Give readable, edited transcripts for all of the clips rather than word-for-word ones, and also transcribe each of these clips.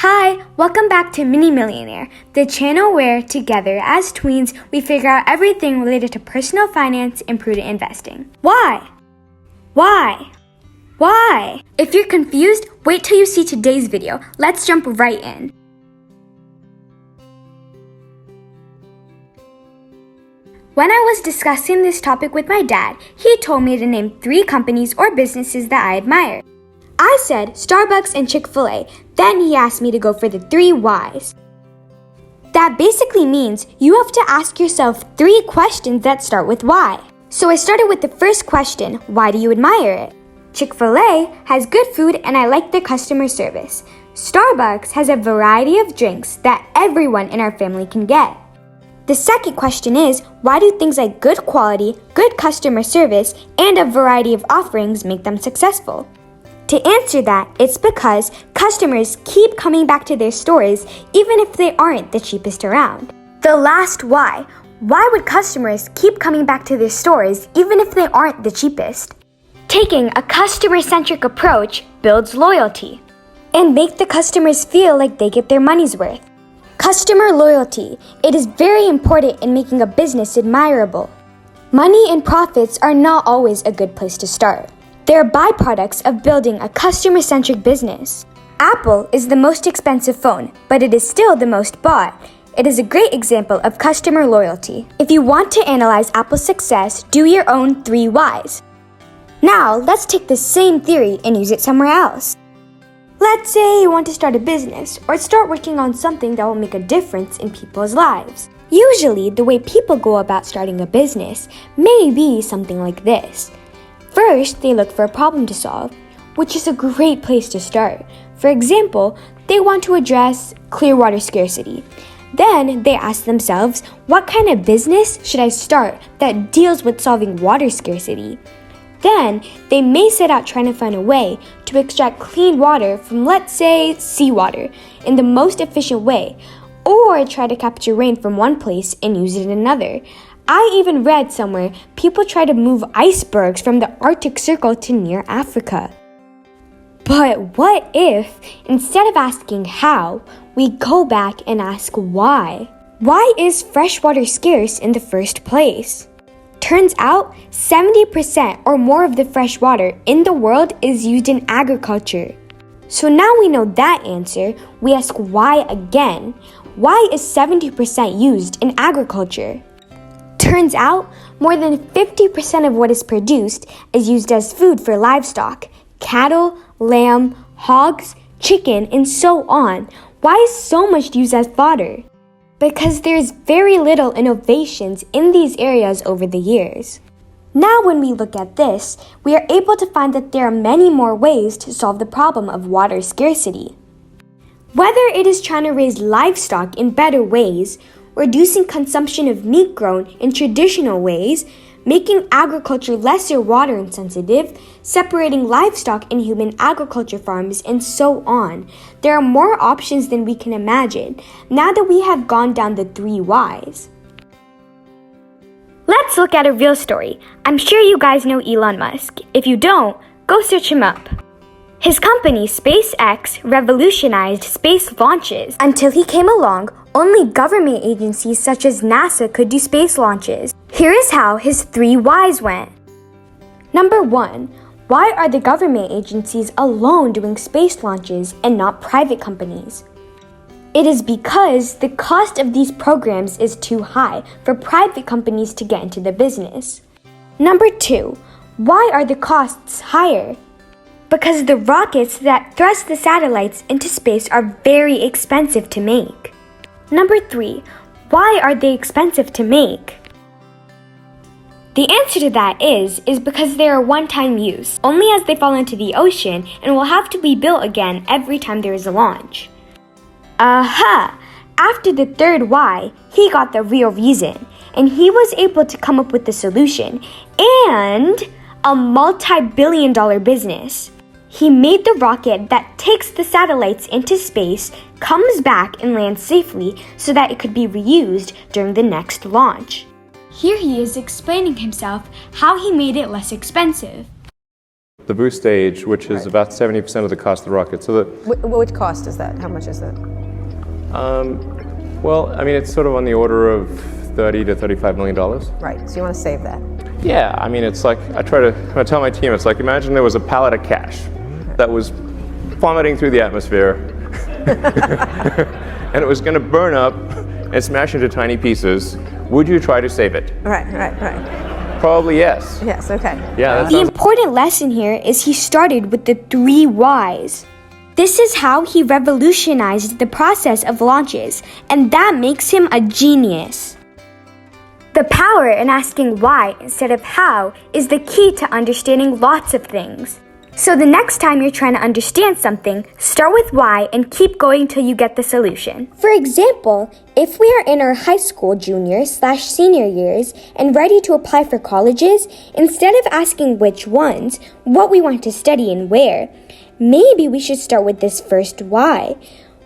Hi, welcome back to Mini Millionaire, the channel where, together as tweens, we figure out everything related to personal finance and prudent investing. Why? If you're confused, wait till you see today's video. Let's jump right in. When I was discussing this topic with my dad, he told me to name 3 companies or businesses that I admire. I said Starbucks and Chick-fil-A. Then he asked me to go for the 3 whys. That basically means you have to ask yourself 3 questions that start with why. So I started with the first question, why do you admire it? Chick-fil-A has good food and I like their customer service. Starbucks has a variety of drinks that everyone in our family can get. The second question is, why do things like good quality, good customer service, and a variety of offerings make them successful? To answer that, it's because customers keep coming back to their stores even if they aren't the cheapest around. The last why would customers keep coming back to their stores even if they aren't the cheapest? Taking a customer-centric approach builds loyalty and make the customers feel like they get their money's worth. Customer loyalty. It is very important in making a business admirable. Money and profits are not always a good place to start. They're byproducts of building a customer-centric business. Apple is the most expensive phone, but it is still the most bought. It is a great example of customer loyalty. If you want to analyze Apple's success, do your own 3 whys. Now, let's take the same theory and use it somewhere else. Let's say you want to start a business or start working on something that will make a difference in people's lives. Usually, the way people go about starting a business may be something like this. First, they look for a problem to solve, which is a great place to start. For example, they want to address clear water scarcity. Then they ask themselves, what kind of business should I start that deals with solving water scarcity? Then they may set out trying to find a way to extract clean water from, let's say, seawater in the most efficient way, or try to capture rain from one place and use it in another. I even read somewhere people try to move icebergs from the Arctic Circle to near Africa. But what if, instead of asking how, we go back and ask why? Why is fresh water scarce in the first place? Turns out, 70% or more of the fresh water in the world is used in agriculture. So now we know that answer, we ask why again. Why is 70% used in agriculture? Turns out, more than 50% of what is produced is used as food for livestock, cattle, lamb, hogs, chicken, and so on. Why is so much used as fodder? Because there's very little innovations in these areas over the years. Now when we look at this, we are able to find that there are many more ways to solve the problem of water scarcity. Whether it is trying to raise livestock in better ways, reducing consumption of meat grown in traditional ways, making agriculture lesser water insensitive, separating livestock and human agriculture farms, and so on. There are more options than we can imagine, now that we have gone down the 3 whys. Let's look at a real story. I'm sure you guys know Elon Musk. If you don't, go search him up. His company, SpaceX, revolutionized space launches. Until he came along, only government agencies such as NASA could do space launches. Here is how his 3 whys went. Number 1. Why are the government agencies alone doing space launches and not private companies? It is because the cost of these programs is too high for private companies to get into the business. Number 2. Why are the costs higher? Because the rockets that thrust the satellites into space are very expensive to make. Number 3. Why are they expensive to make? The answer to that is because they are one-time use, only as they fall into the ocean and will have to be built again every time there is a launch. Aha! After the 3rd why, he got the real reason, and he was able to come up with the solution and a multi-billion-dollar business. He made the rocket that takes the satellites into space, comes back and lands safely so that it could be reused during the next launch. Here he is explaining himself how he made it less expensive. the boost stage, which is about 70% of the cost of the rocket. So Which cost is that? How much is that? well, I mean, it's sort of on the order of $30 to $35 million. Right, so you want to save that. Yeah, I mean, it's like, I tell my team, it's like, imagine there was a pallet of cash that was plummeting through the atmosphere, and it was going to burn up and smash into tiny pieces. Would you try to save it? Right. Probably yes. Yes, okay. Yeah. The important lesson here is he started with the 3 whys. This is how he revolutionized the process of launches, and that makes him a genius. The power in asking why instead of how is the key to understanding lots of things. So the next time you're trying to understand something, start with why and keep going till you get the solution. For example, if we are in our high school junior/senior years and ready to apply for colleges, instead of asking which ones, what we want to study and where, maybe we should start with this first why.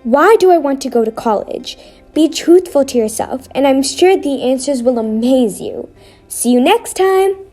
Why do I want to go to college? Be truthful to yourself, and I'm sure the answers will amaze you. See you next time!